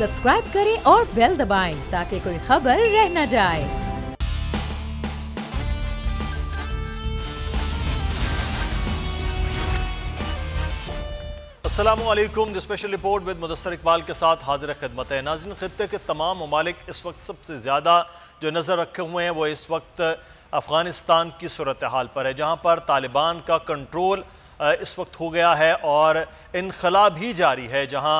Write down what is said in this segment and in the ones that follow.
Subscribe करें और bell दबाएं ताकि कोई खबर रह न जाए। अस्सलामुअलैकुम। The special report with Mudassar Iqbal के साथ हाजिर खिदमत है। नाज़रीन, खित्ते के तमाम ममालिक इस वक्त सबसे ज़्यादा जो नज़र रखे हुए हैं वो इस वक्त अफ़गानिस्तान की सूरत हाल पर है, जहाँ पर तालिबान का कंट्रोल इस वक्त हो गया है और इनखला भी जारी है। जहाँ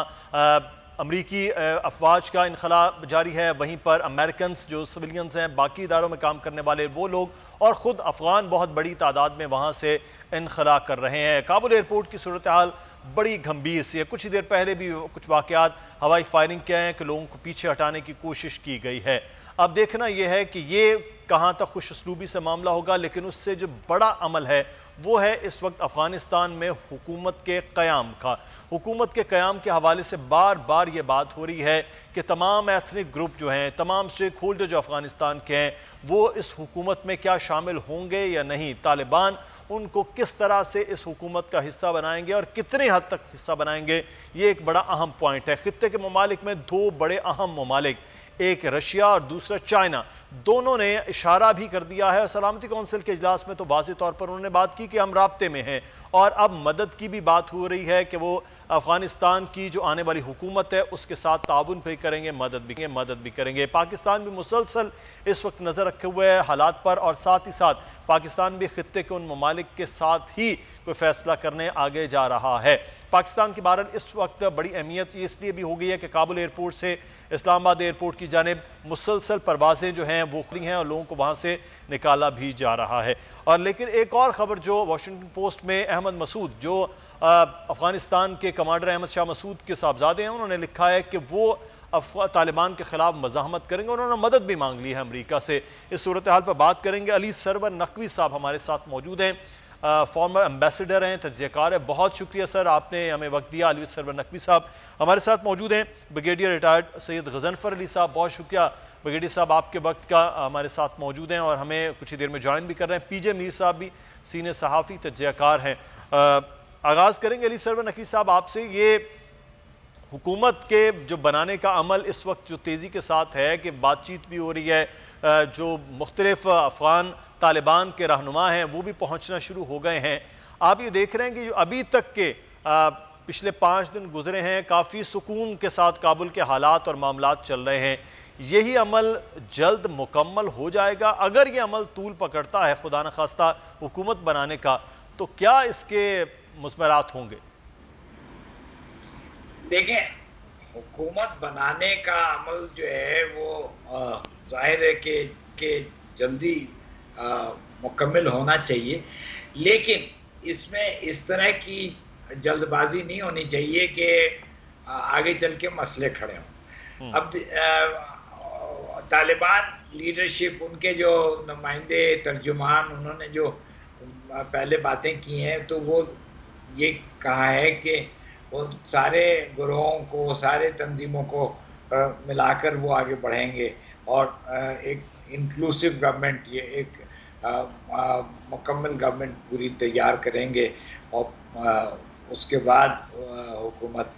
अमरीकी अफवाज का इनखला जारी है, वहीं पर अमेरिकन जो सिविलियंस हैं, बाकी इदारों में काम करने वाले वो लोग और ख़ुद अफ़गान बहुत बड़ी तादाद में वहाँ से इनखला कर रहे हैं। काबुल एयरपोर्ट की सूरत हाल बड़ी गंभीर सी है। कुछ ही देर पहले भी कुछ वाक़यात हवाई फायरिंग के हैं कि लोगों को पीछे हटाने की कोशिश की गई है। अब देखना यह है कि ये कहाँ तक खुश उसलूबी से मामला होगा, लेकिन उससे जो बड़ा अमल है वो है इस वक्त अफ़गानिस्तान में हुकूमत के क़याम का। हुकूमत के क़याम के हवाले से बार बार ये बात हो रही है कि तमाम एथनिक ग्रुप जो हैं, तमाम स्टेक होल्डर जो अफ़गानिस्तान के हैं, वो इस हुकूमत में क्या शामिल होंगे या नहीं। तालिबान उनको किस तरह से इस हुकूमत का हिस्सा बनाएंगे और कितने हद तक हिस्सा बनाएंगे, ये एक बड़ा अहम पॉइंट है। खित्ते के ममालिक में दो बड़े अहम ममालिक, एक रशिया और दूसरा चाइना, दोनों ने इशारा भी कर दिया है। सलामती कौंसिल के इजलास में तो वाज़ेह तौर पर उन्होंने बात की कि हम राब्ते में हैं और अब मदद की भी बात हो रही है कि वो अफ़गानिस्तान की जो आने वाली हुकूमत है उसके साथ ताउन भी करेंगे, मदद भी करेंगे। पाकिस्तान भी मुसलसल इस वक्त नज़र रखे हुए है हालात पर और साथ ही साथ पाकिस्तान भी खित्ते के उन ममालिक के साथ ही कोई फैसला करने आगे जा रहा है। पाकिस्तान की बहरहाल इस वक्त बड़ी अहमियत इसलिए भी हो गई है कि काबुल एयरपोर्ट से इस्लामाबाद एयरपोर्ट की जानिब मुसलसल परवाज़ें जो हैं वो खुली हैं और लोगों को वहाँ से निकाला भी जा रहा है। और लेकिन एक और ख़बर जो वाशिंगटन पोस्ट में अहमद मसूद, जो अफ़गानिस्तान के कमांडर अहमद शाह मसूद के साहबजादे हैं, उन्होंने लिखा है कि वो तालिबान के ख़िलाफ़ मज़ाहमत करेंगे। उन्होंने मदद भी मांग ली है अमरीका से। इस सूरत हाल पर बात करेंगे। अली सरवर नकवी साहब हमारे साथ मौजूद हैं, फॉर्मर एम्बेसडर हैं, तज्ज़ियाकार हैं। बहुत शुक्रिया सर, आपने हमें वक्त दिया। अली सरवर नकवी साहब हमारे साथ मौजूद हैं। ब्रिगेडियर रिटायर्ड सैयद गज़नफ़र अली साहब, बहुत शुक्रिया ब्रिगेडियर साहब, आपके वक्त का हमारे साथ मौजूद हैं और हमें कुछ ही देर में ज्वाइन भी कर रहे हैं। पीजे मीर साहब भी सीनियर सहाफ़ी तज्ज़ियाकार हैं। आगाज़ करेंगे अली सरवर नकवी साहब आपसे। ये हुकूमत के जो बनाने का अमल इस वक्त जो तेज़ी के साथ है कि बातचीत भी हो रही है, जो मुख्तलिफ अफ़गान तालिबान के रहनुमा हैं वो भी पहुँचना शुरू हो गए हैं। आप ये देख रहे हैं कि जो अभी तक के पिछले 5 दिन गुजरे हैं, काफ़ी सुकून के साथ काबुल के हालात और मामलात चल रहे हैं। यही अमल जल्द मुकम्मल हो जाएगा? अगर ये अमल तूल पकड़ता है खुदा न खास्ता हुकूमत बनाने का, तो क्या इसके मुस्मरात होंगे? देखें, हुकूमत बनाने का अमल जो है वो जाहिर है कि जल्दी मुकम्मल होना चाहिए, लेकिन इसमें इस तरह की जल्दबाजी नहीं होनी चाहिए कि आगे चल के मसले खड़े हों। अब तालिबान लीडरशिप, उनके जो नुमाइंदे तर्जुमान, उन्होंने जो पहले बातें की हैं तो वो ये कहा है कि वो सारे गुरोहों को, सारे तंजीमों को मिलाकर वो आगे बढ़ेंगे और एक इंक्लूसिव गवर्नमेंट, ये एक मुकम्मल गवर्नमेंट पूरी तैयार करेंगे और उसके बाद हुकूमत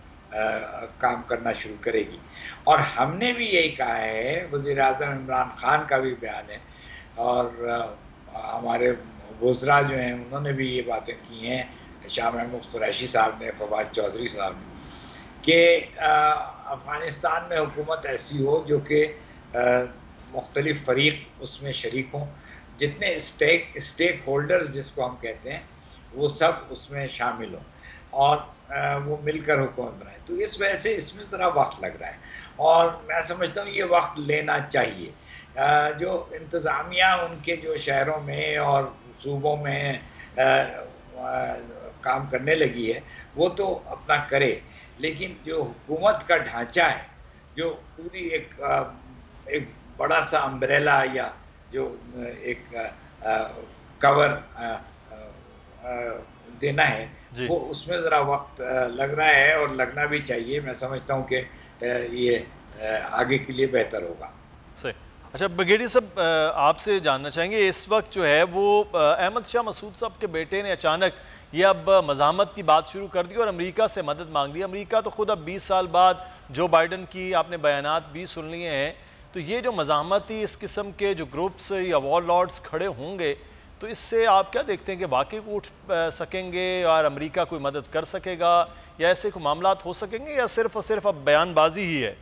काम करना शुरू करेगी। और हमने भी यही कहा है, वज़ीर आज़म इमरान खान का भी बयान है और हमारे वज़रा जो हैं उन्होंने भी ये बातें की हैं, शाह महमूद कुरैशी साहब ने, फवाद चौधरी साहब ने, कि अफ़गानिस्तान में हुकूमत ऐसी हो जो कि मुख्तलिफ फ़रीक़ उसमें शरीक हों, जितने स्टेक होल्डर्स जिसको हम कहते हैं वो सब उसमें शामिल हों और वो मिलकर हुकूमत बनाए। तो इस वजह से इसमें ज़रा वक्त लग रहा है और मैं समझता हूँ ये वक्त लेना चाहिए। जो इंतज़ामिया उनके जो शहरों में और सूबों में काम करने लगी है वो तो अपना करे, लेकिन जो हुकूमत का ढांचा है, जो पूरी एक बड़ा सा अम्ब्रेला या जो एक कवर देना है, वो उसमें ज़रा वक्त लग रहा है और लगना भी चाहिए। मैं समझता हूँ कि ये आगे के लिए बेहतर होगा। सही। अच्छा ब्रिगेडियर साहब, आपसे जानना चाहेंगे, इस वक्त जो है वो अहमद शाह मसूद साहब के बेटे ने अचानक ये अब मज़ामत की बात शुरू कर दी और अमेरिका से मदद मांग ली। अमेरिका तो खुद अब 20 साल बाद जो बाइडन की आपने बयानात भी सुन लिए हैं, तो ये जो मज़ामती इस किस्म के जो ग्रुप्स या वॉर लॉर्ड्स खड़े होंगे, तो इससे आप क्या देखते हैं कि वाकई उठ सकेंगे और अमेरिका कोई मदद कर सकेगा, या ऐसे कोई मामलात हो सकेंगे, या सिर्फ और सिर्फ अब बयानबाजी ही है?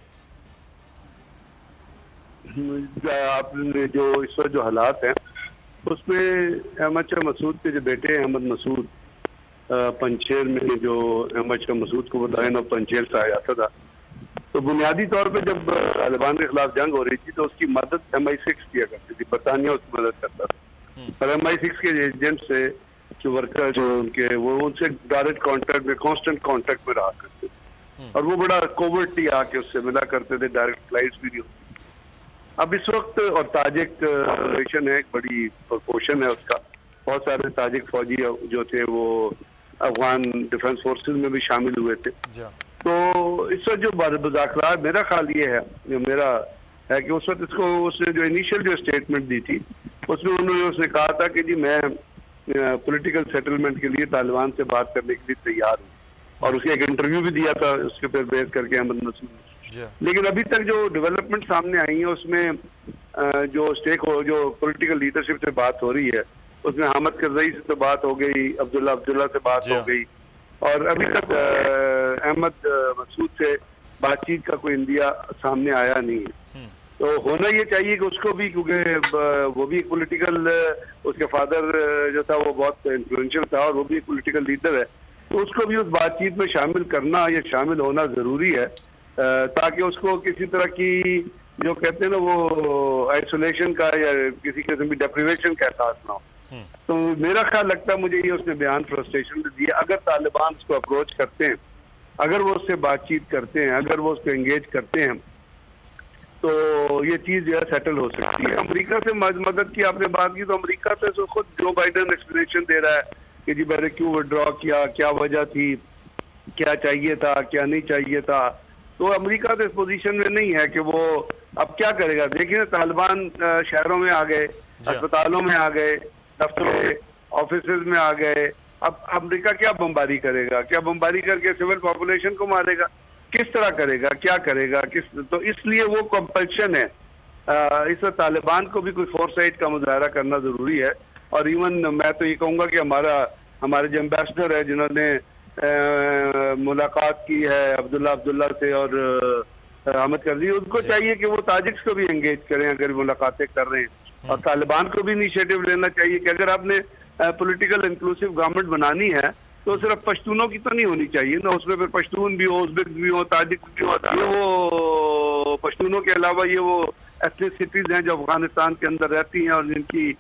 आपने जो इस वक्त जो हालात हैं उसमें अहमद शाह मसूद के जो बेटे हैं अहमद मसूद, पंचेर में जो अहमद शाह मसूद को बताया और पंचेर से आया था, तो बुनियादी तौर पे जब तालिबान के खिलाफ जंग हो रही थी तो उसकी मदद MI6 किया करती थी, बरतानिया उसकी मदद करता था। और MI6 के एजेंट से जो वर्कर जो उनके वो उनसे डायरेक्ट कांटेक्ट में, कांस्टेंट कांटेक्ट में रहा करते थे और वो बड़ा कोवर्टली आके उससे मिला करते थे, डायरेक्ट फ्लाइट्स भी नहीं होती। अब इस वक्त और ताजिक रिलेशन है, एक बड़ी प्रोपोर्शन है उसका, बहुत सारे ताजिक फौजी जो थे वो अफगान डिफेंस फोर्सेस में भी शामिल हुए थे। तो इस वक्त जो मुज़ाकरात, मेरा ख्याल ये है, जो मेरा है कि उस वक्त इसको उसने जो इनिशियल जो स्टेटमेंट दी थी उसमें उन्होंने उसने कहा था कि जी मैं पॉलिटिकल सेटलमेंट के लिए तालिबान से बात करने के लिए तैयार हूँ, और उसके एक इंटरव्यू भी दिया था उसके पर बेस करके अहमद मसूद ने। लेकिन अभी तक जो डेवलपमेंट सामने आई है उसमें जो पॉलिटिकल लीडरशिप से बात हो रही है उसमें हामिद करज़ई से तो बात हो गई, अब्दुल्ला से बात हो गई, और अभी तक अहमद मसूद से बातचीत का कोई इंडिया सामने आया नहीं है। तो होना ये चाहिए कि उसको भी, क्योंकि वो भी पॉलिटिकल, उसके फादर जो था वो बहुत इन्फ्लुएंशियल था और वो भी एक पॉलिटिकल लीडर है, तो उसको भी उस बातचीत में शामिल करना या शामिल होना ज़रूरी है, ताकि उसको किसी तरह की जो कहते हैं ना वो आइसोलेशन का या किसी किस्म की डेप्रिवेशन का एहसास ना हो। तो मेरा ख्याल लगता है मुझे ये उसने बयान फ्रस्ट्रेशन में दिया। अगर तालिबान उसको अप्रोच करते हैं, अगर वो उससे बातचीत करते हैं, अगर वो उसको एंगेज करते हैं, तो ये चीज़ जो है सेटल हो सकती है। अमेरिका से मदद की आपने बात की, तो अमेरिका से तो खुद जो बाइडन एक्सप्लेनेशन दे रहा है कि जी मैंने क्यों विड्रॉ किया, क्या वजह थी, क्या चाहिए था, क्या नहीं चाहिए था। तो अमेरिका तो इस पोजीशन में नहीं है कि वो अब क्या करेगा। देखिए तालिबान शहरों में आ गए, अस्पतालों में आ गए, दफ्तरों में, ऑफिस में आ गए। अब अमेरिका क्या बमबारी करेगा? क्या बमबारी करके सिविल पॉपुलेशन को मारेगा? किस तरह करेगा, क्या करेगा, तो इसलिए वो कंपल्शन है। इस तालिबान को भी कोई फोरसाइट का मुजाहरा करना जरूरी है। और इवन मैं तो ये कहूँगा कि हमारे जो एम्बेसडर है जिन्होंने मुलाकात की है अब्दुल्ला से और हामिद करज़ई, उनको चाहिए कि वो ताजिक्स को भी एंगेज करें अगर मुलाकातें कर रहे हैं, और तालिबान को भी इनिशिएटिव लेना चाहिए कि अगर आपने पॉलिटिकल इंक्लूसिव गवर्नमेंट बनानी है तो सिर्फ पश्तूनों की तो नहीं होनी चाहिए ना, उसमें फिर पश्तून भी हो, उज़्बेक भी हो, ताजिक भी हो। ये वो पश्तूनों के अलावा ये वो एथनिसिटीज हैं जो अफगानिस्तान के अंदर रहती हैं और जिनकी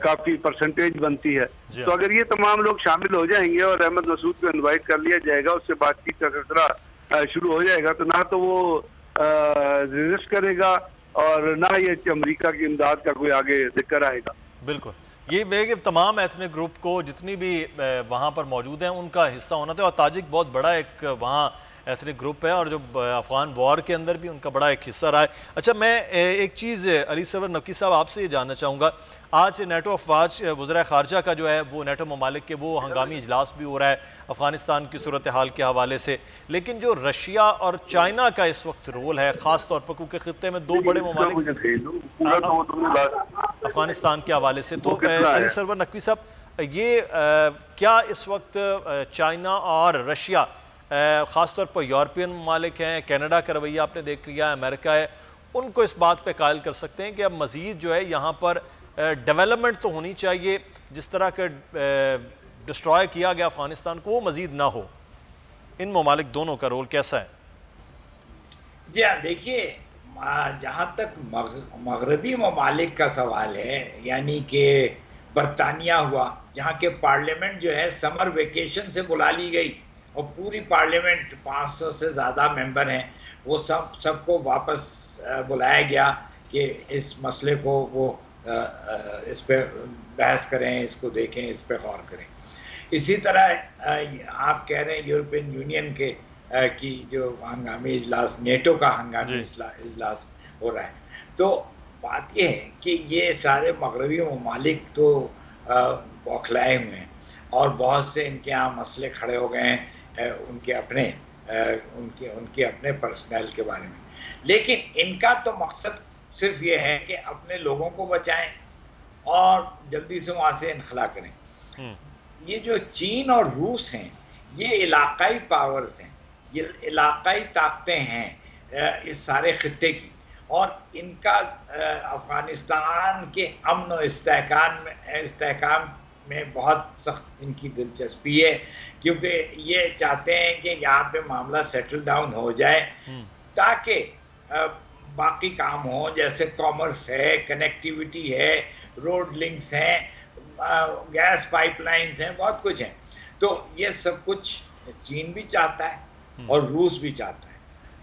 काफी परसेंटेज बनती है। तो अगर ये तमाम लोग शामिल हो जाएंगे और अहमद मसूद को इनवाइट कर लिया जाएगा, उससे बातचीत का सिलसिला शुरू हो जाएगा, तो ना तो वो रेजिस्ट करेगा और ना ये अमेरिका की इमदाद का कोई आगे जिक्र आएगा। बिल्कुल, ये कि तमाम एथनिक ग्रुप को जितनी भी वहाँ पर मौजूद हैं उनका हिस्सा होना था। और ताजिक बहुत बड़ा एक वहाँ एथनिक ग्रुप है और जो अफगान वॉर के अंदर भी उनका बड़ा एक हिस्सा रहा है। अच्छा, मैं एक चीज़ अली सरवर नकवी साहब आपसे ये जानना चाहूँगा, आज नेटो अफवाज वज़ीर ख़ारजा का जो है वो नेटो ममालिक के वो हंगामी इजलास भी हो रहा है अफ़गानिस्तान की सूरत हाल के हवाले से, लेकिन जो रशिया और चाइना का इस वक्त रोल है ख़ास तौर पर क्योंकि ख़ित्ते में दो बड़े ममालिक अफ़गानिस्तान के हवाले से, तो अली सरवर नकवी साहब ये क्या इस वक्त चाइना और रशिया ख़ास तौर पर यूरोपियन ममालिक हैं, कनाडा का रवैया आपने देख लिया, अमेरिका है, उनको इस बात पे कायल कर सकते हैं कि अब मज़ीद जो है यहाँ पर डेवलपमेंट तो होनी चाहिए, जिस तरह का डिस्ट्रॉय किया गया अफ़गानिस्तान को वो मज़ीद ना हो? इन ममालिक दोनों का रोल कैसा है? जी हाँ, देखिए जहाँ तक मगरबी ममालिक का सवाल है, यानी कि बरतानिया हुआ, जहाँ के पार्लियामेंट जो है समर वेकेशन से बुला ली गई और पूरी पार्लियामेंट 500 से ज़्यादा मेंबर हैं, वो सबको वापस बुलाया गया कि इस मसले को वो इस पे बहस करें, इसको देखें, इस पे गौर करें। इसी तरह आप कह रहे हैं यूरोपियन यूनियन के की जो हंगामी इजलास, नेटो का हंगामी इजलास हो रहा है, तो बात यह है कि ये सारे मगरबी ममालिक तो बौखलाए हुए हैं और बहुत से इनके यहाँ मसले खड़े हो गए हैं उनके अपने पर्सनल के बारे में। लेकिन इनका तो मकसद सिर्फ ये है कि अपने लोगों को बचाएं और जल्दी से वहाँ से इनखला करें। ये जो चीन और रूस हैं, ये इलाकाई पावर्स हैं, ये इलाकाई ताकतें हैं इस सारे खित्ते की, और इनका अफगानिस्तान के अमन और इस्तेहकाम में बहुत सख्त इनकी दिलचस्पी है, क्योंकि ये चाहते हैं कि यहाँ पे मामला सेटल डाउन हो जाए ताकि बाकी काम हो, जैसे कॉमर्स है, कनेक्टिविटी है, रोड लिंक्स हैं, गैस पाइपलाइंस हैं, बहुत कुछ है। तो ये सब कुछ चीन भी चाहता है और रूस भी चाहता है।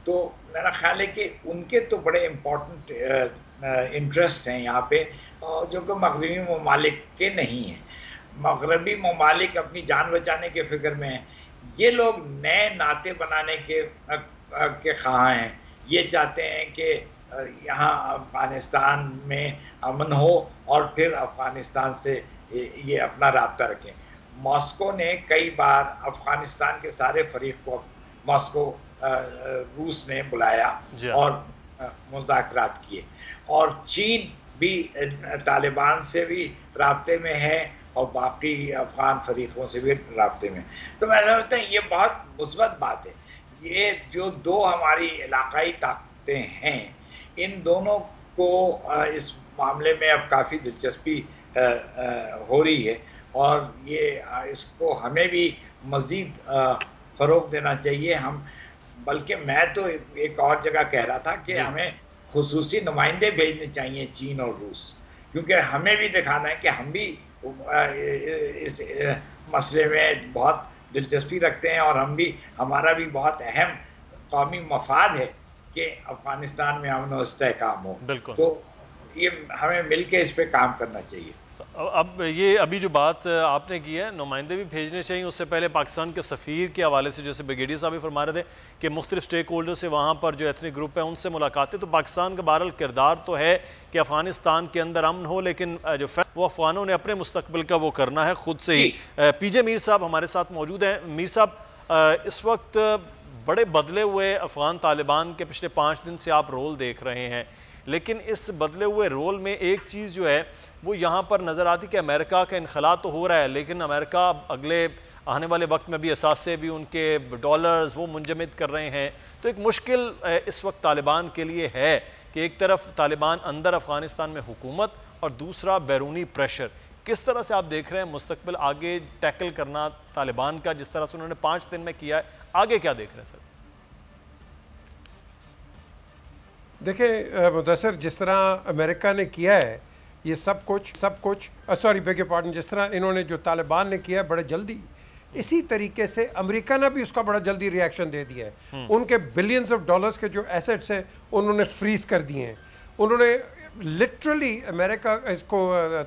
तो मेरा ख्याल है कि उनके तो बड़े इम्पोर्टेंट इंटरेस्ट हैं यहाँ पे, जो कि मगरबी ममालिक के नहीं हैं। मगरबी ममालिक अपनी जान बचाने के फिक्र में हैं, ये लोग नए नाते बनाने के ख़्वाह हैं। ये चाहते हैं कि यहाँ अफ़गानिस्तान में अमन हो और फिर अफ़गानिस्तान से ये अपना राब्ता रखें। मॉस्को ने कई बार अफ़गानिस्तान के सारे फरीक को मॉस्को रूस ने बुलाया और मुज़ाकरात किए, और चीन भी तालिबान से भी राब्ते में है और बाकी अफ़गान फरीकों से भी राब्ते में। तो मैं समझता हूँ ये बहुत मुस्बत बात है। ये जो दो हमारी इलाकाई ताकतें हैं, इन दोनों को इस मामले में अब काफ़ी दिलचस्पी हो रही है, और ये इसको हमें भी मज़ीद फ़रोग़ देना चाहिए। हम बल्कि मैं तो एक और जगह कह रहा था कि हमें खुसूसी नुमाइंदे भेजने चाहिए चीन और रूस, क्योंकि हमें भी दिखाना है कि हम भी इस मसले में बहुत दिलचस्पी रखते हैं, और हमारा भी बहुत अहम कौमी मफाद है कि अफ़गानिस्तान में अमन और इस्तेहकाम हो। तो ये हमें मिल के इस पर काम करना चाहिए। अब ये अभी जो बात आपने की है, नुमाइंदे भी भेजने चाहिए, उससे पहले पाकिस्तान के सफ़ीर के हवाले से जैसे ब्रिगेडियर साहब भी फरमा रहे थे कि मुख्तलिफ स्टेक होल्डर से वहाँ पर जो एथनिक ग्रुप है उनसे मुलाकातें, तो पाकिस्तान का बहरहाल किरदार तो है कि अफ़गानिस्तान के अंदर अमन हो, लेकिन जो वो अफ़गानों ने अपने मुस्तकबिल का वो करना है खुद से ही। पीजे मीर साहब हमारे साथ मौजूद हैं। मीर साहब, इस वक्त बड़े बदले हुए अफ़गान तालिबान के पिछले 5 दिन से आप रोल देख रहे हैं, लेकिन इस बदले हुए रोल में एक चीज़ जो है वो यहाँ पर नज़र आती कि अमेरिका का इनखला तो हो रहा है, लेकिन अमेरिका अगले आने वाले वक्त में भी असासे भी उनके डॉलर्स वो मुंजमद कर रहे हैं। तो एक मुश्किल इस वक्त तालिबान के लिए है कि एक तरफ तालिबान अंदर अफ़गानिस्तान में हुकूमत और दूसरा बैरूनी प्रेशर। किस तरह से आप देख रहे हैं मुस्तकबिल आगे टैकल करना तालिबान का, जिस तरह से उन्होंने 5 दिन में किया है, आगे क्या देख रहे हैं सर? देखिए मुदस्सिर, जिस तरह अमेरिका ने किया है ये सब कुछ सॉरी बेग योर पार्डन, जिस तरह इन्होंने जो तालिबान ने किया है बड़े जल्दी, इसी तरीके से अमेरिका ने भी उसका बड़ा जल्दी रिएक्शन दे दिया है। उनके बिलियंस ऑफ डॉलर्स के जो एसेट्स हैं उन्होंने फ्रीज कर दिए हैं। उन्होंने लिटरली अमेरिका इसको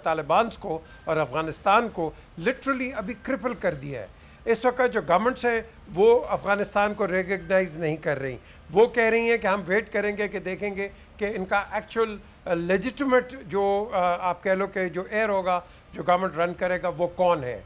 तालिबान को और अफ़गानिस्तान को लिटरली अभी क्रिपल कर दिया है। इस वक्त जो गवर्नमेंट्स हैं वो अफ़गानिस्तान को रिकग्नाइज नहीं कर रही। वो कह रही हैं कि हम वेट करेंगे कि देखेंगे कि इनका एक्चुअल लेजिटिमेट जो आप कह लो कि जो एयर होगा जो गवर्नमेंट रन करेगा वो कौन है।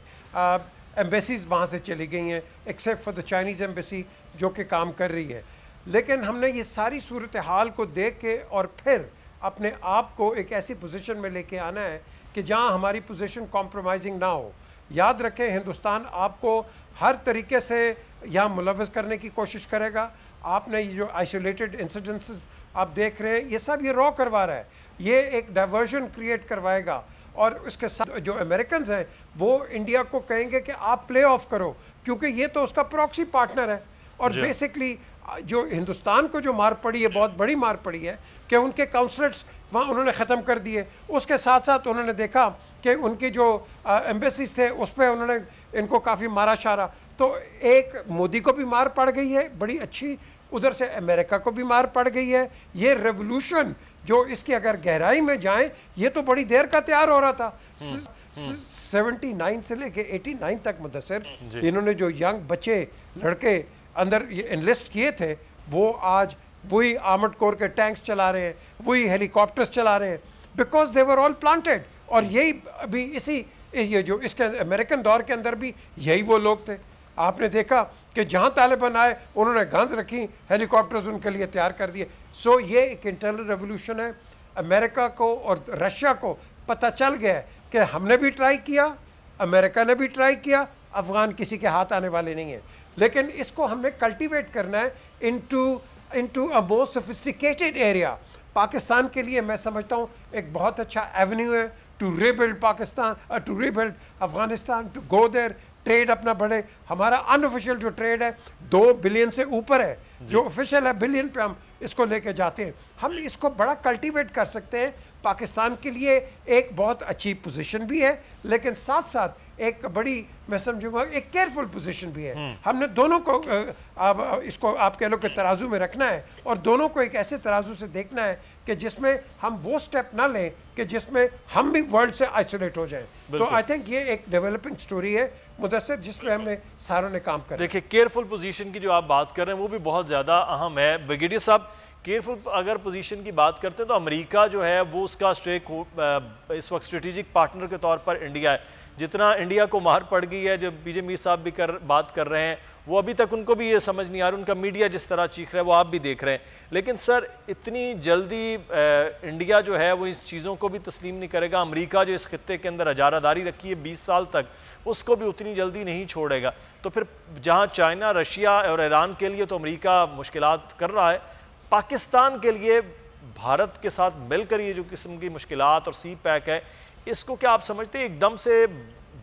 एम्बेसीज वहाँ से चली गई हैं except for the Chinese embassy जो कि काम कर रही है। लेकिन हमने ये सारी सूरत हाल को देख के और फिर अपने आप को एक ऐसी पोजीशन में लेके आना है कि जहाँ हमारी पोजीशन कॉम्प्रोमाइजिंग ना हो। याद रखें, हिंदुस्तान आपको हर तरीके से यहाँ मुलव्वस करने की कोशिश करेगा। आपने ये जो आइसोलेटेड इंसिडेंसेस आप देख रहे हैं, ये सब ये रॉ करवा रहा है, ये एक डाइवर्जन क्रिएट करवाएगा। और उसके साथ जो अमेरिकन हैं वो इंडिया को कहेंगे कि आप प्ले ऑफ करो, क्योंकि ये तो उसका प्रॉक्सी पार्टनर है। और बेसिकली जो हिंदुस्तान को जो मार पड़ी है, बहुत बड़ी मार पड़ी है कि उनके काउंसलेट्स वहाँ उन्होंने ख़त्म कर दिए। उसके साथ साथ उन्होंने देखा कि उनकी जो एम्बेसीज थे उस पर उन्होंने इनको काफ़ी मारा शारा। तो एक मोदी को भी मार पड़ गई है बड़ी अच्छी, उधर से अमेरिका को भी मार पड़ गई है। ये रेवोल्यूशन जो इसकी अगर गहराई में जाए, ये तो बड़ी देर का तैयार हो रहा था। 79 से लेके 89 तक मुदस्सिर इन्होंने जो यंग बच्चे लड़के अंदर ये इनलिस्ट किए थे, वो आज वही आर्मर्ड कोर के टैंक्स चला रहे हैं, वही हेलीकॉप्टर्स चला रहे हैं, because they were all planted. और यही अभी इसी ये जो इसके अमेरिकन दौर के अंदर भी यही वो लोग थे। आपने देखा कि जहाँ तालिबान आए उन्होंने गन्स रखी, हेलीकॉप्टर्स उनके लिए तैयार कर दिए। सो ये एक इंटरनल रेवोल्यूशन है। अमेरिका को और रशिया को पता चल गया है कि हमने भी ट्राई किया, अमेरिका ने भी ट्राई किया, अफ़गान किसी के हाथ आने वाले नहीं है। लेकिन इसको हमने कल्टीवेट करना है into a more sophisticated area. Pakistan के लिए मैं समझता हूँ एक बहुत अच्छा एवेन्यू है to rebuild Pakistan, to rebuild Afghanistan, to go there, trade अपना बढ़े। हमारा अनऑफिशियल जो ट्रेड है 2 बिलियन से ऊपर है, जो ऑफिशियल है बिलियन पे हम इसको लेके जाते हैं। हम इसको बड़ा कल्टीवेट कर सकते हैं। पाकिस्तान के लिए एक बहुत अच्छी पोजीशन भी है, लेकिन साथ साथ एक बड़ी, मैं समझूंगा एक केयरफुल पोजीशन भी है। हमने दोनों को इसको आप कह लो कि तराजू में रखना है, और दोनों को एक ऐसे तराजू से देखना है कि जिसमें हम वो स्टेप ना लें कि जिसमें हम भी वर्ल्ड से आइसोलेट हो जाएं। तो आई थिंक ये एक डेवलपिंग स्टोरी है मुदस्सिर, जिसपे हमने सारों ने काम करा। देखिए, केयरफुल पोजीशन की जो आप बात कर रहे हैं वो भी बहुत ज़्यादा अहम है। ब्रिगेडियर साहब, केयरफुल अगर पोजीशन की बात करते हैं तो अमेरिका जो है वो उसका इस वक्त स्ट्रेटेजिक पार्टनर के तौर पर इंडिया है। जितना इंडिया को मार पड़ गई है, जो पीजे मीर साहब भी बात कर रहे हैं, वो अभी तक उनको भी ये समझ नहीं आ रहा। उनका मीडिया जिस तरह चीख रहा है वो आप भी देख रहे हैं। लेकिन सर, इतनी जल्दी इंडिया जो है वो इस चीज़ों को भी तस्लीम नहीं करेगा। अमेरिका जो इस खित्ते के अंदर इजारादारी रखी है 20 साल तक, उसको भी उतनी जल्दी नहीं छोड़ेगा। तो फिर जहाँ चाइना, रशिया और ईरान के लिए तो अमेरिका मुश्किलात कर रहा है, पाकिस्तान के लिए भारत के साथ मिलकर ये जो किस्म की मुश्किलात और सी पैक है, इसको क्या आप समझते हैं एकदम से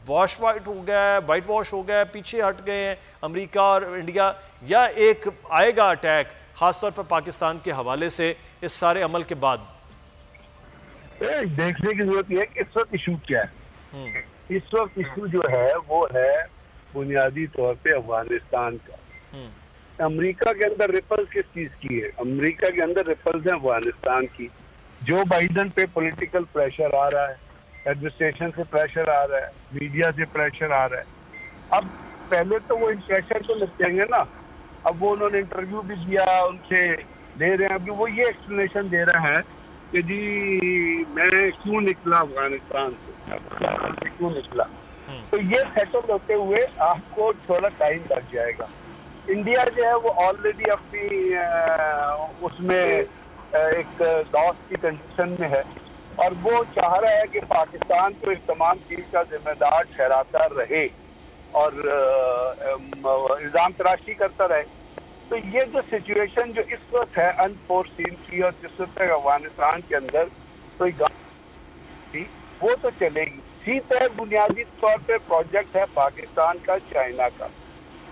वॉश वाइट हो गया है, वाइट वॉश हो गया है, पीछे हट गए हैं अमेरिका और इंडिया, या एक आएगा अटैक खासतौर पर पाकिस्तान के हवाले से इस सारे अमल के बाद? देखने की जरूरत है कि इस वक्त इशू क्या है। इस वक्त इशू जो है वो है बुनियादी तौर पे अफगानिस्तान का। अमेरिका के अंदर रिपल्स किस चीज की है? अमेरिका के अंदर रिपल्स है अफगानिस्तान की। जो बाइडन पे पॉलिटिकल प्रेशर आ रहा है, एडमिनिस्ट्रेशन से प्रेशर आ रहा है, मीडिया से प्रेशर आ रहा है। अब पहले तो वो इन प्रेशर को निपटेंगे ना। अब वो उन्होंने इंटरव्यू भी दिया, उनसे ले रहे हैं। अभी वो ये एक्सप्लेनेशन दे रहा है कि जी मैं क्यों निकला अफगानिस्तान से, क्यों निकला। तो ये सेटल होते हुए आपको थोड़ा टाइम लग जाएगा। इंडिया जो है वो ऑलरेडी अपनी उसमें एक लॉस की कंडीशन में है, और वो चाह रहा है कि पाकिस्तान को इस तमाम चीज का जिम्मेदार ठहराता रहे और इल्जाम तराशी करता रहे। तो ये जो सिचुएशन जो इस वक्त है अनफोर्सीन की, और जिस वक्त अफगानिस्तान के अंदर कोई थी वो तो चलेगी। सी पैक बुनियादी तौर पे प्रोजेक्ट है पाकिस्तान का, चाइना का।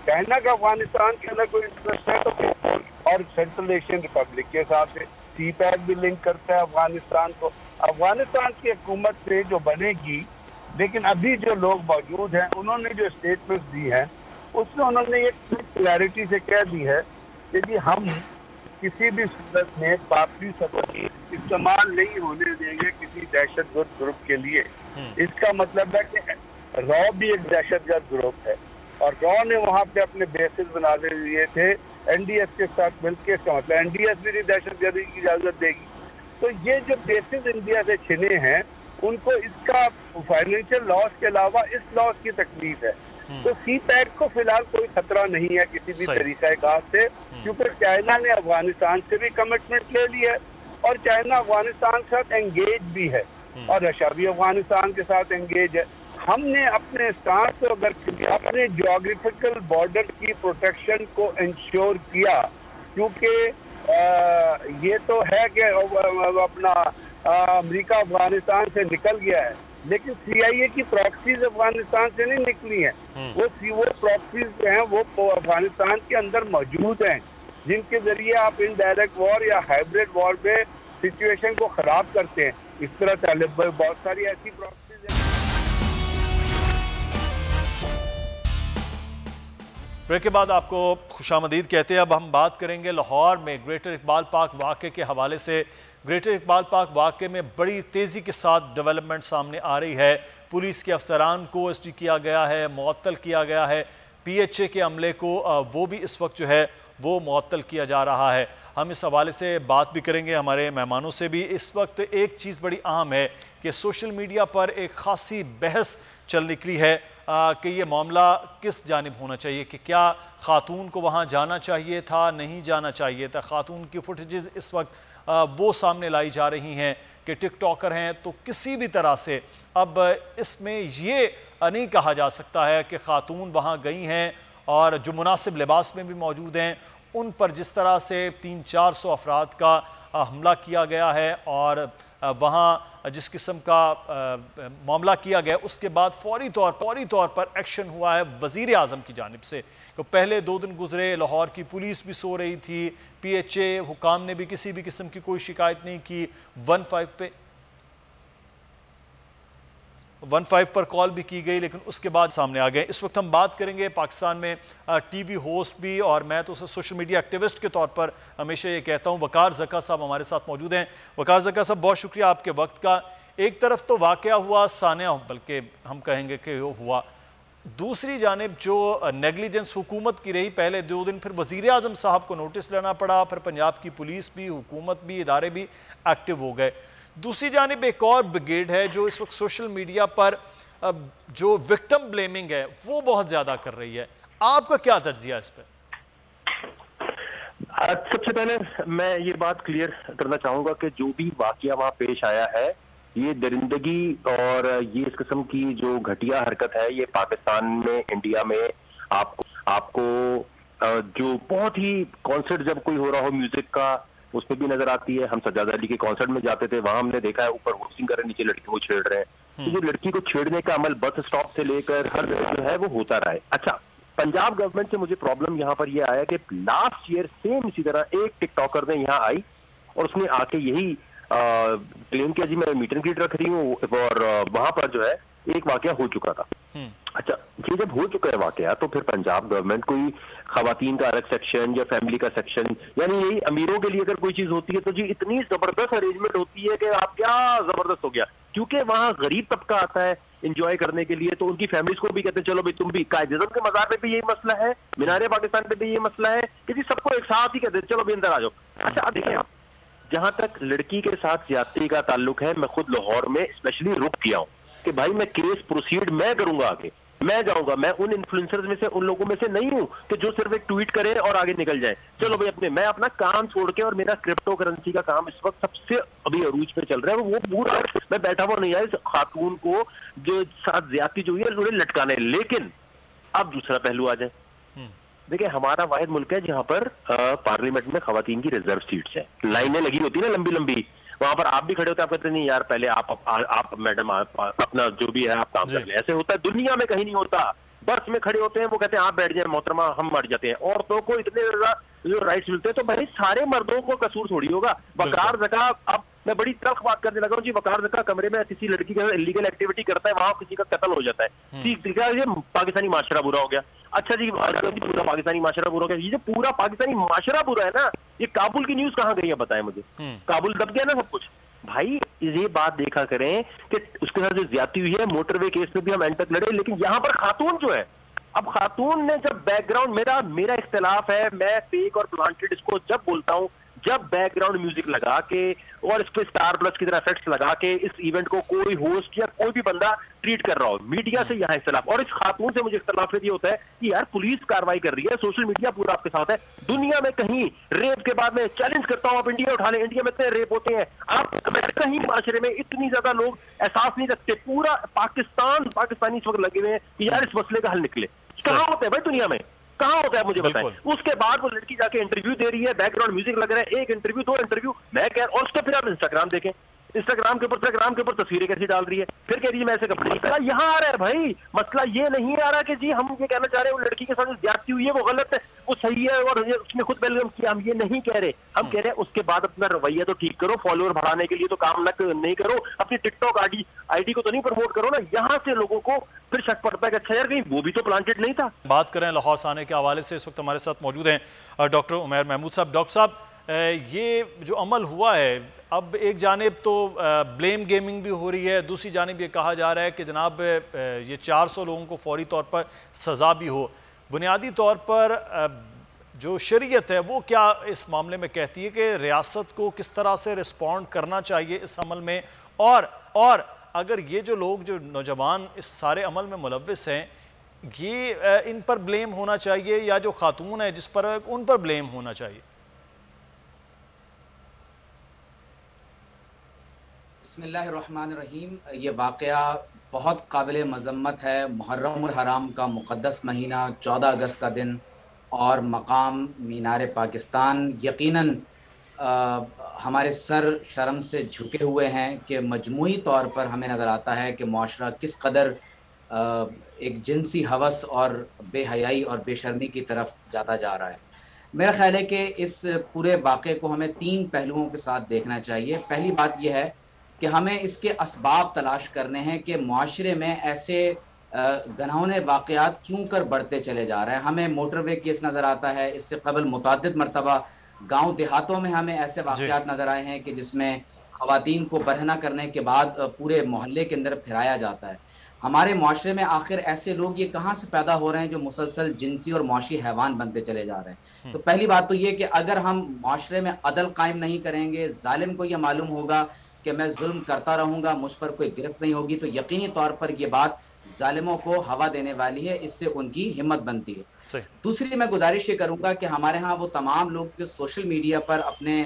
चाइना का अफगानिस्तान के अंदर कोई इंटरेस्ट है तो, और सेंट्रल एशियन रिपब्लिक के हिसाब से सी पैक भी लिंक करता है अफगानिस्तान को। अफगानिस्तान की हुकूमत से जो बनेगी, लेकिन अभी जो लोग मौजूद हैं उन्होंने जो स्टेटमेंट दी है उसमें उन्होंने ये क्लैरिटी से कह दी है कि जी हम किसी भी सूरत में पापड़ी सतह इस्तेमाल नहीं होने देंगे किसी दहशतगर्द ग्रुप के लिए। इसका मतलब है कि रॉ भी एक दहशतगर्द ग्रुप है, और रॉ ने वहाँ पे अपने बेसिस बनाने लिए थे एनडीएस के साथ मिलकर। इसका मतलब एनडीएस भी दहशतगर्दी की इजाजत देगी। तो ये जो बेसिस इंडिया से छिने हैं उनको इसका फाइनेंशियल लॉस के अलावा इस लॉस की तकलीफ है। तो सी पैक को फिलहाल कोई खतरा नहीं है किसी भी तरीक़ाकार से, क्योंकि चाइना ने अफगानिस्तान से भी कमिटमेंट ले ली है, और चाइना अफगानिस्तान के साथ एंगेज भी है, और रशिया भी अफगानिस्तान के साथ एंगेज है। हमने अपने स्टांस को अगर अपने जियोग्राफिकल बॉर्डर की प्रोटेक्शन को इंश्योर किया, क्योंकि ये तो है कि अपना अमेरिका अफगानिस्तान से निकल गया है, लेकिन CIA की प्रॉक्सीज अफगानिस्तान से नहीं निकली हैं। वो प्रॉक्सीज जो हैं वो अफगानिस्तान के अंदर मौजूद हैं, जिनके जरिए आप इनडायरेक्ट वॉर या हाइब्रिड वॉर में सिचुएशन को खराब करते हैं। इस तरह से बहुत सारी ऐसी प्रॉक्सीज हैं। ब्रेक के बाद आपको खुशामदीद कहते हैं। अब हम बात करेंगे लाहौर में ग्रेटर इकबाल पार्क वाक़े के हवाले से। ग्रेटर इकबाल पार्क वाक़े में बड़ी तेज़ी के साथ डेवलपमेंट सामने आ रही है। पुलिस के अफसरान को SG किया गया है, मुअत्तल किया गया है। PHA के अमले को वो भी इस वक्त जो है वो मुअत्तल किया जा रहा है। हम इस हवाले से बात भी करेंगे हमारे मेहमानों से भी। इस वक्त एक चीज़ बड़ी अहम है कि सोशल मीडिया पर एक खासी बहस चल निकली है कि ये मामला किस जानिब होना चाहिए, कि क्या खातून को वहाँ जाना चाहिए था, नहीं जाना चाहिए था। खातून की फुटेजेस इस वक्त वो सामने लाई जा रही हैं कि टिकटॉकर हैं तो किसी भी तरह से अब इसमें ये नहीं कहा जा सकता है कि खातून वहाँ गई हैं और जो मुनासिब लिबास में भी मौजूद हैं उन पर जिस तरह से 300-400 अफराद का हमला किया गया है और वहाँ जिस किस्म का मामला किया गया उसके बाद फौरी तौर पर एक्शन हुआ है वज़ीर आज़म की जानिब से। तो पहले 2 दिन गुजरे, लाहौर की पुलिस भी सो रही थी, PHA हुकाम ने भी किसी भी किस्म की कोई शिकायत नहीं की, 15 पर कॉल भी की गई, लेकिन उसके बाद सामने आ गए। इस वक्त हम बात करेंगे पाकिस्तान में टीवी होस्ट भी, और मैं तो उसे सोशल मीडिया एक्टिविस्ट के तौर पर हमेशा ये कहता हूँ, वकार ज़का साहब हमारे साथ मौजूद हैं। वकार ज़का साहब, बहुत शुक्रिया आपके वक्त का। एक तरफ तो वाक़या हुआ सानिया, बल्कि हम कहेंगे कि वो हुआ, दूसरी जानिब जो नेगलिजेंस हुकूमत की रही, पहले 2 दिन फिर वज़ीर आज़म साहब को नोटिस लेना पड़ा, फिर पंजाब की पुलिस भी, हुकूमत भी, इदारे भी एक्टिव हो गए। दूसरी जानिब एक और ब्रिगेड है जो इस वक्त सोशल मीडिया पर जो विक्टिम ब्लेमिंग है वो बहुत ज़्यादा कर रही है। आपका क्या तर्जिया इस पर? सबसे पहले मैं ये बात क्लियर करना चाहूँगा कि जो भी वाक़या वहाँ पेश आया है, ये दरिंदगी और ये इस किस्म की जो घटिया हरकत है, ये पाकिस्तान में, इंडिया में आपको जो बहुत ही कॉन्सर्ट जब कोई हो रहा हो म्यूजिक का, उसमें भी नजर आती है। हम सज्जाद अली के कॉन्सर्ट में जाते थे, वहां हमने देखा है ऊपर होस्टिंग कर रहे, नीचे लड़की को छेड़ रहे हैं। तो ये लड़की को छेड़ने का अमल बस स्टॉप से लेकर हर जो है वो होता रहा है। अच्छा, पंजाब गवर्नमेंट से मुझे प्रॉब्लम यहाँ पर यह आया कि लास्ट ईयर सेम इसी तरह एक टिकटॉकर ने यहाँ आई और उसने आके यही क्लेम किया, जी मैं मीट एंड ग्रीट रख रही हूँ, और वहां पर जो है एक वाकया हो चुका था। अच्छा, ये जब हो चुका है वाकया, तो फिर पंजाब गवर्नमेंट कोई खवातीन का अलग सेक्शन या फैमिली का सेक्शन, यानी यही अमीरों के लिए अगर कोई चीज होती है तो जी इतनी जबरदस्त अरेंजमेंट होती है कि आप क्या जबरदस्त हो गया, क्योंकि वहां गरीब तबका आता है एंजॉय करने के लिए, तो उनकी फैमिलीज को भी कहते हैं चलो भाई तुम भी। कायदेज़म के मज़ार पे भी यही मसला है, मीनारे पाकिस्तान पे भी यही मसला है कि जी सबको एक साथ ही कहते हैं चलो भी अंदर आ जाओ। अच्छा, अब देखिए आप, जहां तक लड़की के साथ ज्यादती का ताल्लुक है, मैं खुद लाहौर में स्पेशली रुक किया हूँ कि भाई मैं केस प्रोसीड मैं करूंगा, आगे मैं जाऊंगा। मैं उन इन्फ्लुएंसर्स में से, उन लोगों में से नहीं हूं कि जो सिर्फ एक ट्वीट करे और आगे निकल जाए। चलो भाई मैं अपना काम छोड़ के, और मेरा क्रिप्टो करेंसी का काम इस वक्त सबसे अभी अरूज पे चल रहा है, वो पूरा मैं बैठा हुआ नहीं है इस खातून को जो साथ ज्यादती जो है उन्हें लटकाने। लेकिन अब दूसरा पहलू आ जाए, देखिए हमारा वाहिद मुल्क है जहां पर पार्लियामेंट में खवातीन की रिजर्व सीट्स है, लाइनें लगी होती है ना लंबी लंबी, वहां पर आप भी खड़े होते हैं, आप कहते नहीं यार पहले आप मैडम अपना जो भी है आप काम कर ले। ऐसे होता है दुनिया में, कहीं नहीं होता। बस में खड़े होते हैं, वो कहते हैं आप बैठ जाए मोहतरमा, हम मर जाते हैं। औरतों को इतने जो राइट्स मिलते हैं, तो भाई सारे मर्दों को कसूर थोड़ी होगा। वकार ज़का, अब मैं बड़ी तल्ख बात करने लगा हूँ जी, वकार ज़का कमरे में किसी लड़की के साथ इलीगल एक्टिविटी करता है, वहां किसी का कत्ल हो जाता है, ठीक है, पाकिस्तानी माशरा बुरा हो गया। अच्छा जी, पूरा पाकिस्तानी माशरा बुरा हो गया। ये जो पूरा पाकिस्तानी माशरा बुरा है ना, ये काबुल की न्यूज कहाँ गई है बताएं मुझे? काबुल दब गया ना सब कुछ। भाई ये बात देखा करें कि उसके साथ जो ज्यादती हुई है, मोटरवे केस में भी हम एंड तक लड़े, लेकिन यहाँ पर खातून जो है, अब खातून ने जब बैकग्राउंड, मेरा इख्तिलाफ है, मैं फेक और प्लांटेड इसको जब बोलता हूँ, जब बैकग्राउंड म्यूजिक लगा के और इस पे स्टार प्लस की तरह इफेक्ट्स लगा के इस इवेंट को कोई होस्ट या कोई भी बंदा ट्रीट कर रहा हो, मीडिया से यहाँ इख्तिलाफ। और इस खातून से मुझे इख्तिलाफ ये होता है कि यार पुलिस कार्रवाई कर रही है, सोशल मीडिया पूरा आपके साथ है। दुनिया में कहीं रेप के बाद में चैलेंज करता हूं, आप इंडिया उठा लें, इंडिया में इतने रेप होते हैं, आप कहीं माशरे में इतनी ज्यादा लोग एहसास नहीं रखते। पूरा पाकिस्तानी इस वक्त लगे हुए हैं कि यार इस मसले का हल निकले। कहाँ होते हैं भाई दुनिया में, कहाँ होता है मुझे बताएं। उसके बाद वो लड़की जाके इंटरव्यू दे रही है, बैकग्राउंड म्यूजिक लग रहा है, एक इंटरव्यू, 2 इंटरव्यू, मैं कह, और उसके फिर आप इंस्टाग्राम देखें, इंस्टाग्राम के ऊपर तस्वीरें कैसी डाल रही है, फिर कह रही है मैं ऐसे कपड़े। मसला यहाँ आ रहा है भाई, मसला ये नहीं आ रहा कि जी हम ये कहना चाह रहे हैं वो लड़की के साथ ज्यादती हुई है वो गलत है, वो सही है और उसने खुद वेलकम किया, हम ये नहीं कह रहे। हम कह रहे हैं उसके बाद अपना रवैया तो ठीक करो, फॉलोअर बढ़ाने के लिए तो काम नहीं करो, अपनी टिकटॉक आईडी को तो नहीं प्रमोट करो ना। यहाँ से लोगों को फिर शक पड़ता है कि अच्छा यार कहीं वो भी तो प्लांटेड नहीं था। बात करें लाहौर साने के हवाले से, इस वक्त हमारे साथ मौजूद हैं डॉक्टर उमैर महमूद साहब। डॉक्टर साहब, ये जो अमल हुआ है, अब एक जानिब तो ब्लेम गेमिंग भी हो रही है, दूसरी जानिब ये कहा जा रहा है कि जनाब ये 400 लोगों को फौरी तौर पर सज़ा भी हो। बुनियादी तौर पर जो शरीयत है वो क्या इस मामले में कहती है कि रियासत को किस तरह से रिस्पॉन्ड करना चाहिए इस अमल में, और अगर ये जो लोग जो नौजवान इस सारे अमल में मुलव्विस हैं, ये इन पर ब्लेम होना चाहिए या जो खातून है जिस पर उन पर ब्लेम होना चाहिए? बिस्मिल्लाहिर्रहमानिर्रहीम। ये वाक़या बहुत काबिल मज़म्मत है। मुहर्रमुल हराम का मुक़द्दस महीना 14 अगस्त का दिन और मकाम मीनार पाकिस्तान यकीनन हमारे सर शर्म से झुके हुए हैं कि मजमूई तौर पर हमें नज़र आता है कि मुआशरा किस कदर एक जिनसी हवस और बेहयाई और बेशर्मी की तरफ जाता जा रहा है। मेरा ख्याल है कि इस पूरे वाक़े को हमें 3 पहलुओं के साथ देखना चाहिए। पहली बात यह है कि हमें इसके असबाब तलाश करने हैं कि मुआशरे में ऐसे घनौने वाक़यात क्यों कर बढ़ते चले जा रहे हैं। हमें मोटरवे केस नज़र आता है, इससे कबल मुतअद्दिद मरतबा गांव देहातों में हमें ऐसे वाक़यात नज़र आए हैं कि जिसमें ख़वातीन को बरहना करने के बाद पूरे मोहल्ले के अंदर फिराया जाता है। हमारे मुआशरे में आखिर ऐसे लोग ये कहाँ से पैदा हो रहे हैं जो मुसलसल जिनसी और मुआशी हैवान बनते चले जा रहे हैं। तो पहली बात तो ये कि अगर हम मुआशरे में अदल कायम नहीं करेंगे, जालिम को ये मालूम होगा कि मैं जुल्म करता रहूँगा, मुझ पर कोई गिरफ्त नहीं होगी, तो यकीनी तौर पर यह बात जालिमों को हवा देने वाली है, इससे उनकी हिम्मत बनती है। दूसरी मैं गुजारिश ये करूँगा कि हमारे यहाँ वो तमाम लोग जो सोशल मीडिया पर अपने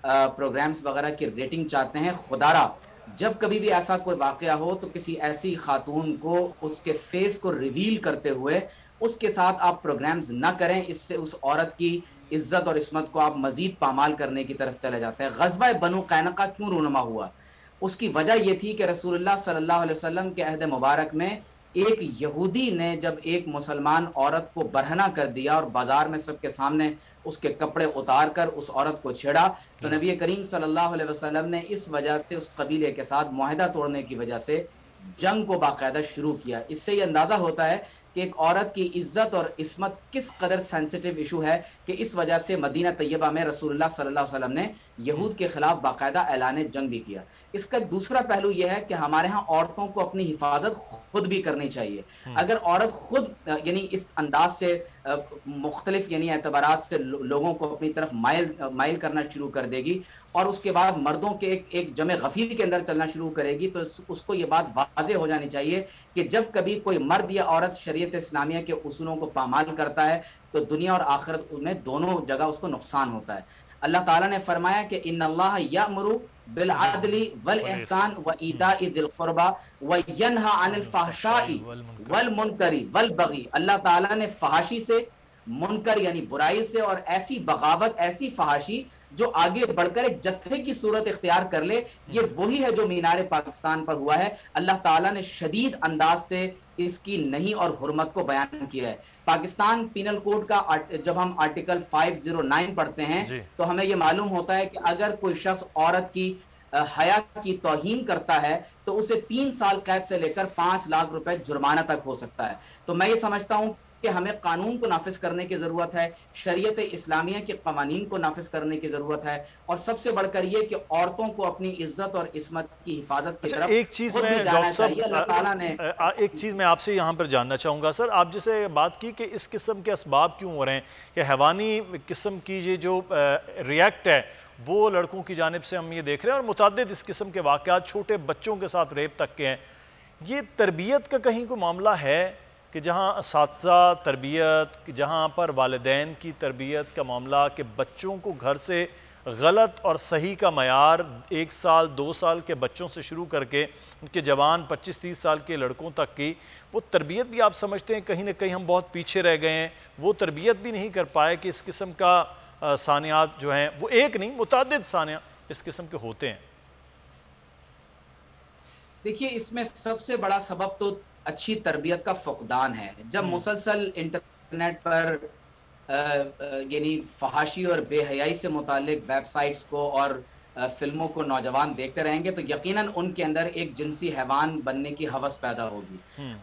प्रोग्राम्स वगैरह की रेटिंग चाहते हैं, खुदारा जब कभी भी ऐसा कोई वाक़या हो तो किसी ऐसी खातून को उसके फेस को रिवील करते हुए उसके साथ आप प्रोग्राम्स ना करें। इससे उस औरत की इज्जत और इस्मत को आप मजीद पामाल करने की तरफ चले जाते हैं। ग़ज़वा बनु कैनुक़ा क्यों रूनुमा हुआ? उसकी वजह यह थी कि रसूलुल्लाह सल्लल्लाहु अलैहि वसल्लम के अहद मुबारक में एक यहूदी ने जब एक मुसलमान औरत को बरहना कर दिया और बाजार में सबके सामने उसके कपड़े उतार कर उस औरत को छेड़ा, तो नबी करीम सल्लल्लाहु अलैहि वसल्लम ने इस वजह से उस कबीले के साथ मुआहदा तोड़ने की वजह से जंग को बाकायदा शुरू किया। इससे ये अंदाज़ा होता है कि एक औरत की इज्जत और इस्मत किस कदर सेंसिटिव इशू है कि इस वजह से मदीना तैयबा में रसूलुल्लाह सल्लल्लाहु अलैहि वसल्लम ने यहूद के खिलाफ बाकायदा ऐलान जंग भी किया। इसका दूसरा पहलू यह है कि हमारे यहाँ औरतों को अपनी हिफाजत खुद भी करनी चाहिए। अगर औरत खुद यानी इस अंदाज से मुख्तलिफ यानी एतबारात से लोगों को अपनी तरफ माइल करना शुरू कर देगी और उसके बाद मर्दों के एक जमे गफीर के अंदर चलना शुरू करेगी, तो उसको ये बात वाज़ेह हो जानी चाहिए कि जब कभी कोई मर्द या औरत शरीयत इस्लामिया के उसूलों को पामाल करता है तो दुनिया और आखिरत में दोनों जगह उसको नुकसान होता है। अल्लाह ताला ने फरमाया कि इन्नल्लाह यअमुरु बिल अदली वल इहसान व ईताई दिल कुर्बा व यनहा अनिल फहशाई वल मुनकरी वल बगी। अल्लाह ताला ने फहाशी से, मुनकर यानी बुराई से और ऐसी बगावत, ऐसी फहाशी जो आगे बढ़कर एक जत्थे की सूरत इख्तियार कर ले, ये वही है जो मीनार पाकिस्तान पर हुआ है। अल्लाह ताला ने शदीद अंदाज से इसकी नहीं और हुर्मत को बयान किया है। पाकिस्तान पीनल कोड का जब हम आर्टिकल 509 पढ़ते हैं तो हमें यह मालूम होता है कि अगर कोई शख्स औरत की हया की तौहीन करता है तो उसे 3 साल कैद से लेकर 5 लाख रुपए जुर्माना तक हो सकता है। तो मैं ये समझता हूँ कि हमें कानून को नाफिज करने की जरूरत है, शरीयत इस्लामिया के कवानीन को नाफिज करने की जरूरत है और सबसे बढ़कर ये कि औरतों को अपनी इज्जत और इस्मत की हिफाजत की तरफ एक चीज में डॉक्टर साहब एक चीज मैं आपसे यहाँ पर जानना चाहूँगा सर, आप जैसे बात की कि इस किस्म के असबाब क्यों हो रहे हैं कि हैवानी किस्म की ये जो रिएक्ट है वो लड़कों की जानिब से हम ये देख रहे हैं और मुतअद्दिद इस किस्म के वाक़यात छोटे बच्चों के साथ रेप तक के हैं। ये तरबियत का कहीं कोई मामला है कि जहाँ असातिज़ा तरबियत, जहाँ पर वालिदैन की तरबियत का मामला कि बच्चों को घर से गलत और सही का मयार 1 साल 2 साल के बच्चों से शुरू करके उनके जवान 25-30 साल के लड़कों तक की वो तरबियत भी आप समझते हैं कहीं ना कहीं हम बहुत पीछे रह गए हैं, वो तरबियत भी नहीं कर पाए कि इस किस्म का सानियात जो हैं वो एक नहीं मुतअद्दिद सानियात इस किस्म के होते हैं। देखिए, इसमें सबसे बड़ा सबब तो अच्छी तरबियत का फुकदान है। जब मुसलसल इंटरनेट पर यानी फहाशी और बेहयाई से मुतालिक वेबसाइट्स को और फिल्मों को नौजवान देखते रहेंगे तो यकीनन उनके अंदर एक जिनसी हैवान बनने की हवस पैदा होगी।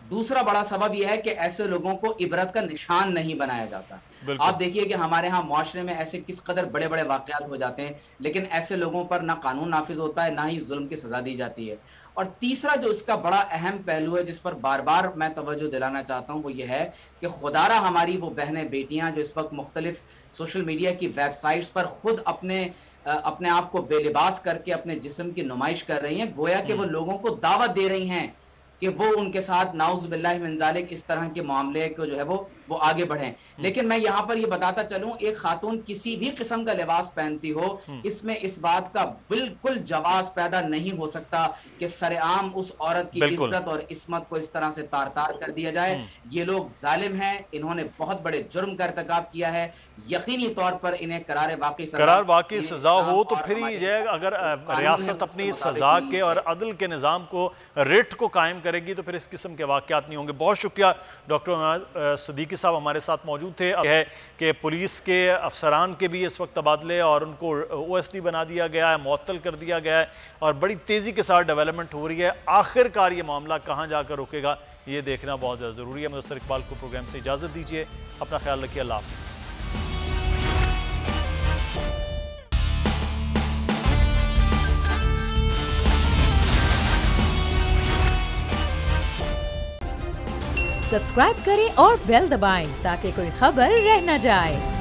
दूसरा बड़ा सबब यह है कि ऐसे लोगों को इबरत का निशान नहीं बनाया जाता। आप देखिए कि हमारे यहाँ मुआशरे में ऐसे किस कदर बड़े बड़े वाक़यात हो जाते हैं, लेकिन ऐसे लोगों पर ना कानून नाफिज होता है, ना ही जुल्म की सजा दी जाती है। और तीसरा जो इसका बड़ा अहम पहलू है जिस पर बार बार मैं तवज्जो दिलाना चाहता हूँ वो ये है कि खुदारा हमारी वो बहनें बेटियां जो इस वक्त मुख्तलिफ सोशल मीडिया की वेबसाइट्स पर खुद अपने आप को बेलिबास करके अपने जिस्म की नुमाइश कर रही हैं, गोया कि वो लोगों को दावत दे रही हैं कि वो उनके साथ नाउज़ बिल्लाहि मिन ज़ालिक इस तरह के मामले को जो है वो आगे बढ़ें। लेकिन मैं यहाँ पर ये बताता चलूं, एक खातून किसी भी किस्म का लिबास पहनती हो, इसमें इस बात का बिल्कुल जवाब पैदा नहीं हो सकता कि सरेआम उस औरत की इज्जत और इस्मत को इस तरह से तार तार कर दिया जाए। ये लोग जालिम हैं, इन्होंने बहुत बड़े जुर्म का इर्तिकाब किया है, यकीनी तौर पर इन्हें करार वाकई सजा हो तो फिर ये अगर रियासत अपनी सजा के और अदल के निज़ाम को रिट को कायम करेगी तो फिर इस किस्म के वाक़यात नहीं होंगे। बहुत शुक्रिया डॉक्टर सदीकी साहब हमारे साथ मौजूद थे। अब है कि पुलिस के अफसरान के भी इस वक्त तबादले और उनको OSD बना दिया गया है, मुअत्तल कर दिया गया है और बड़ी तेज़ी के साथ डेवलपमेंट हो रही है। आखिरकार ये मामला कहाँ जाकर रुकेगा ये देखना बहुत ज़्यादा ज़रूरी है। मुदस्सिर इकबाल को प्रोग्राम से इजाज़त दीजिए, अपना ख्याल रखिए, अल्लाह हाफ़िज़। सब्सक्राइब करें और बेल दबाएं ताकि कोई खबर रह न जाए।